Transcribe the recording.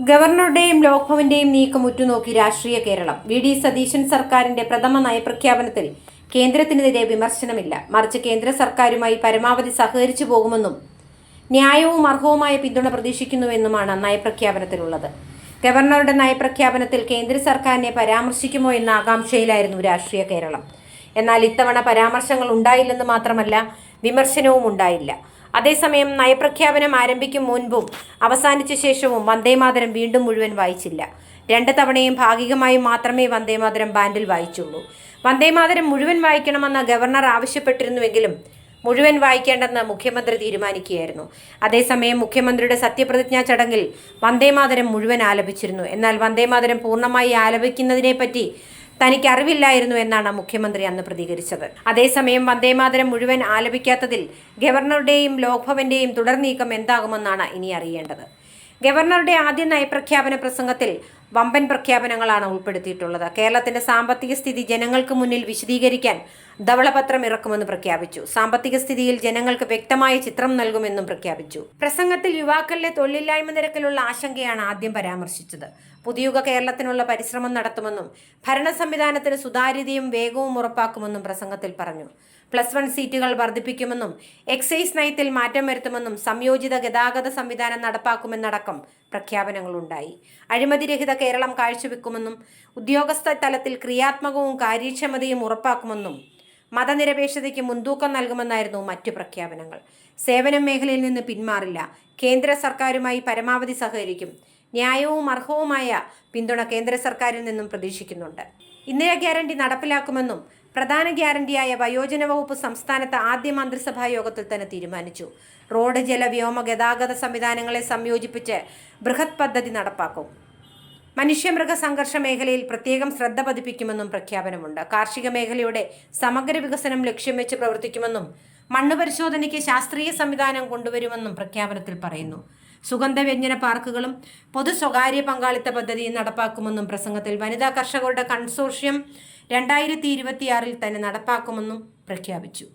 ഗവർണറുടെയും ലോക്ഭവന്റെയും നീക്കം ഉറ്റുനോക്കി രാഷ്ട്രീയ കേരളം. വി.ഡി. സതീശൻ സർക്കാരിന്റെ പ്രഥമ നയപ്രഖ്യാപനത്തിൽ കേന്ദ്രത്തിനെതിരെ വിമർശനമില്ല. മറിച്ച് കേന്ദ്ര സർക്കാരുമായി പരമാവധി സഹകരിച്ചു പോകുമെന്നും ന്യായവും അർഹവുമായ പിന്തുണ പ്രതീക്ഷിക്കുന്നുവെന്നുമാണ് നയപ്രഖ്യാപനത്തിലുള്ളത്. ഗവർണറുടെ നയപ്രഖ്യാപനത്തിൽ കേന്ദ്ര സർക്കാരിനെ പരാമർശിക്കുമോ എന്ന ആകാംക്ഷയിലായിരുന്നു രാഷ്ട്രീയ കേരളം. എന്നാൽ ഇത്തവണ പരാമർശങ്ങൾ ഉണ്ടായില്ലെന്ന് മാത്രമല്ല, വിമർശനവും ഉണ്ടായില്ല. അതേസമയം നയപ്രഖ്യാപനം ആരംഭിക്കും മുൻപും അവസാനിച്ച ശേഷവും വന്ദേമാതരം വീണ്ടും മുഴുവൻ വായിച്ചില്ല. 2 തവണയും ഭാഗികമായും മാത്രമേ വന്ദേമാതരം ബാൻഡിൽ വായിച്ചുള്ളൂ. വന്ദേമാതരം മുഴുവൻ വായിക്കണമെന്ന് ഗവർണർ ആവശ്യപ്പെട്ടിരുന്നുവെങ്കിലും മുഴുവൻ വായിക്കേണ്ടെന്ന് മുഖ്യമന്ത്രി തീരുമാനിക്കുകയായിരുന്നു. അതേസമയം മുഖ്യമന്ത്രിയുടെ സത്യപ്രതിജ്ഞാ ചടങ്ങിൽ വന്ദേമാതരം മുഴുവൻ ആലപിച്ചിരുന്നു. എന്നാൽ വന്ദേമാതരം പൂർണ്ണമായി ആലപിക്കുന്നതിനെപ്പറ്റി തനിക്ക് അറിവില്ലായിരുന്നു എന്നാണ് മുഖ്യമന്ത്രി അന്ന് പ്രതികരിച്ചത്. അതേസമയം വന്ദേമാതരം മുഴുവൻ ആലപിക്കാത്തതിൽ ഗവർണറുടെയും ലോക്ഭവന്റെയും തുടർ നീക്കം എന്താകുമെന്നാണ് ഇനി അറിയേണ്ടത്. ഗവർണറുടെ ആദ്യ നയപ്രഖ്യാപന പ്രസംഗത്തിൽ വമ്പൻ പ്രഖ്യാപനങ്ങളാണ് ഉൾപ്പെടുത്തിയിട്ടുള്ളത്. കേരളത്തിന്റെ സാമ്പത്തിക സ്ഥിതി ജനങ്ങൾക്ക് മുന്നിൽ വിശദീകരിക്കാൻ ധവളപത്രം ഇറക്കുമെന്ന് പ്രഖ്യാപിച്ചു. സാമ്പത്തിക സ്ഥിതിയിൽ ജനങ്ങൾക്ക് വ്യക്തമായ ചിത്രം നൽകുമെന്നും പ്രഖ്യാപിച്ചു. പ്രസംഗത്തിൽ യുവാക്കളിലെ തൊഴിലില്ലായ്മ നിരക്കിലുള്ള ആശങ്കയാണ് ആദ്യം പരാമർശിച്ചത്. പുതിയുഗ കേരളത്തിനുള്ള പരിശ്രമം നടത്തുമെന്നും ഭരണ സംവിധാനത്തിന് സുതാര്യതയും വേഗവും ഉറപ്പാക്കുമെന്നും പ്രസംഗത്തിൽ പറഞ്ഞു. +1 സീറ്റുകൾ വർദ്ധിപ്പിക്കുമെന്നും എക്സൈസ് നയത്തിൽ മാറ്റം വരുത്തുമെന്നും സംയോജിത ഗതാഗത സംവിധാനം നടപ്പാക്കുമെന്നടക്കം പ്രഖ്യാപനങ്ങളുണ്ടായി. അഴിമതിരഹിത കേരളം കാഴ്ചവെക്കുമെന്നും ഉദ്യോഗസ്ഥ തലത്തിൽ ക്രിയാത്മകവും കാര്യക്ഷമതയും ഉറപ്പാക്കുമെന്നും മതനിരപേക്ഷതയ്ക്ക് മുൻതൂക്കം നൽകുമെന്നായിരുന്നു മറ്റു പ്രഖ്യാപനങ്ങൾ. സേവന മേഖലയിൽ നിന്ന് പിന്മാറില്ല. കേന്ദ്ര സർക്കാരുമായി പരമാവധി സഹകരിക്കും. ന്യായവും അർഹവുമായ പിന്തുണ കേന്ദ്ര സർക്കാരിൽ നിന്നും പ്രതീക്ഷിക്കുന്നുണ്ട്. ഇന്ദിരാ ഗ്യാരണ്ടി നടപ്പിലാക്കുമെന്നും പ്രധാന ഗ്യാരണ്ടിയായ വയോജന വകുപ്പ് സംസ്ഥാനത്ത് ആദ്യ മന്ത്രിസഭാ യോഗത്തിൽ തന്നെ തീരുമാനിച്ചു. റോഡ്, ജല, വ്യോമ ഗതാഗത സംവിധാനങ്ങളെ സംയോജിപ്പിച്ച് ബൃഹത് പദ്ധതി നടപ്പാക്കും. മനുഷ്യമൃഗ സംഘർഷ മേഖലയിൽ പ്രത്യേകം ശ്രദ്ധ പതിപ്പിക്കുമെന്നും പ്രഖ്യാപനമുണ്ട്. കാർഷിക മേഖലയുടെ സമഗ്ര വികസനം ലക്ഷ്യം വെച്ച് പ്രവർത്തിക്കുമെന്നും മണ്ണ് പരിശോധനയ്ക്ക് ശാസ്ത്രീയ സംവിധാനം കൊണ്ടുവരുമെന്നും പ്രഖ്യാപനത്തിൽ പറയുന്നു. സുഗന്ധവ്യഞ്ജന പാർക്കുകളും പൊതു സ്വകാര്യ പങ്കാളിത്ത പദ്ധതിയും നടപ്പാക്കുമെന്നും പ്രസംഗത്തിൽ വനിതാ കർഷകരുടെ കൺസോർഷ്യം 2026 തന്നെ നടപ്പാക്കുമെന്നും പ്രഖ്യാപിച്ചു.